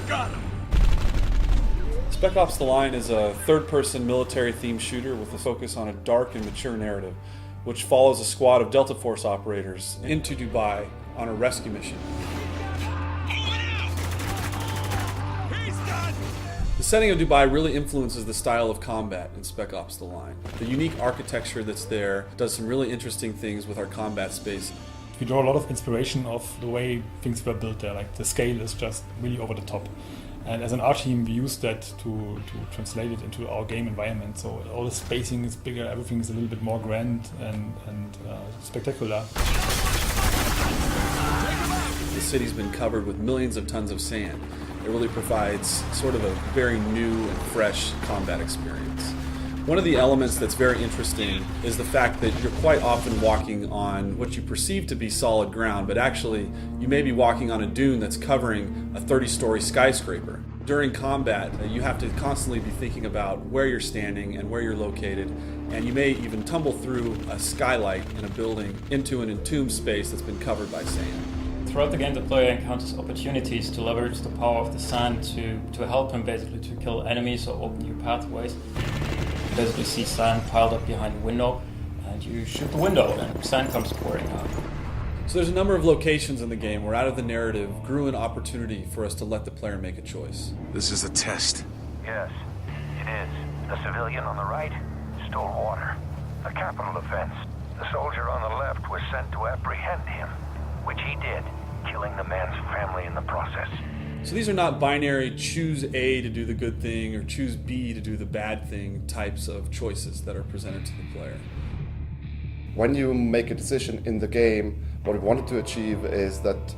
Got him! Spec Ops The Line is a third-person military-themed shooter with a focus on a dark and mature narrative, which follows a squad of Delta Force operators into Dubai on a rescue mission. The setting of Dubai really influences the style of combat in Spec Ops The Line. The unique architecture that's there does some really interesting things with our combat space. We draw a lot of inspiration of the way things were built there, like the scale is just really over the top. And as an art team, we use that to translate it into our game environment. So all the spacing is bigger, everything is a little bit more grand and spectacular. The city's been covered with millions of tons of sand. It really provides sort of a very new and fresh combat experience. One of the elements that's very interesting is the fact that you're quite often walking on what you perceive to be solid ground, but actually you may be walking on a dune that's covering a 30-story skyscraper. During combat, you have to constantly be thinking about where you're standing and where you're located, and you may even tumble through a skylight in a building into an entombed space that's been covered by sand. Throughout the game, the player encounters opportunities to leverage the power of the sand to help him basically to kill enemies or open new pathways. You basically see sand piled up behind a window, and you shoot the window, and sand comes pouring out. So there's a number of locations in the game where out of the narrative grew an opportunity for us to let the player make a choice. This is a test. Yes, it is. The civilian on the right stole water. A capital offense. The soldier on the left was sent to apprehend him, which he did, killing the man's family in the process. So these are not binary choose A to do the good thing or choose B to do the bad thing types of choices that are presented to the player. When you make a decision in the game, what we wanted to achieve is that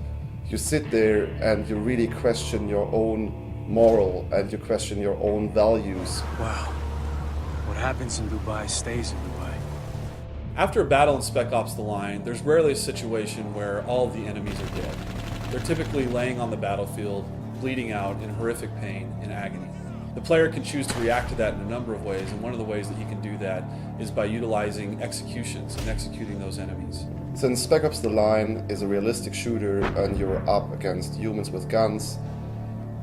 you sit there and you really question your own moral and you question your own values. Wow. What happens in Dubai stays in Dubai. After a battle in Spec Ops The Line, there's rarely a situation where all of the enemies are dead. They're typically laying on the battlefield, bleeding out in horrific pain and agony. The player can choose to react to that in a number of ways, and one of the ways that he can do that is by utilizing executions and executing those enemies. Since Spec Ops The Line is a realistic shooter and you're up against humans with guns,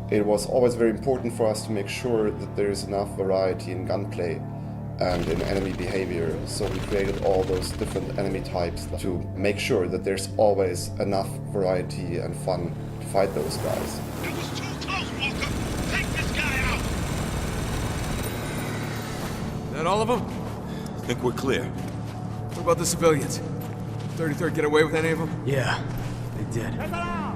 it was always very important for us to make sure that there is enough variety in gunplay and in enemy behavior. So we created all those different enemy types to make sure that there's always enough variety and fun to fight those guys. It was too close, Walker! Take this guy out! That all of them? I think we're clear. What about the civilians? 33rd get away with any of them? Yeah, they did.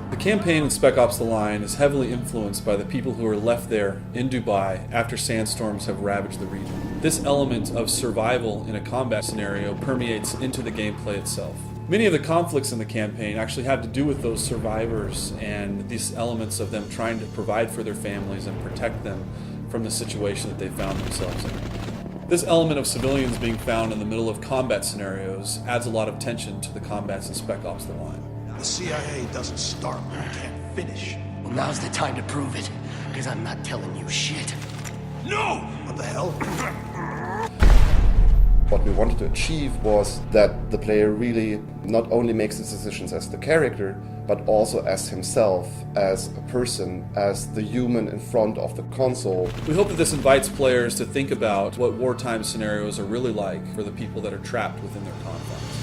The campaign in Spec Ops The Line is heavily influenced by the people who are left there in Dubai after sandstorms have ravaged the region. This element of survival in a combat scenario permeates into the gameplay itself. Many of the conflicts in the campaign actually have to do with those survivors and these elements of them trying to provide for their families and protect them from the situation that they found themselves in. This element of civilians being found in the middle of combat scenarios adds a lot of tension to the combats in Spec Ops The Line. The CIA doesn't start when you can't finish. Well, now's the time to prove it, because I'm not telling you shit. No! What the hell? What we wanted to achieve was that the player really not only makes his decisions as the character, but also as himself, as a person, as the human in front of the console. We hope that this invites players to think about what wartime scenarios are really like for the people that are trapped within their confines.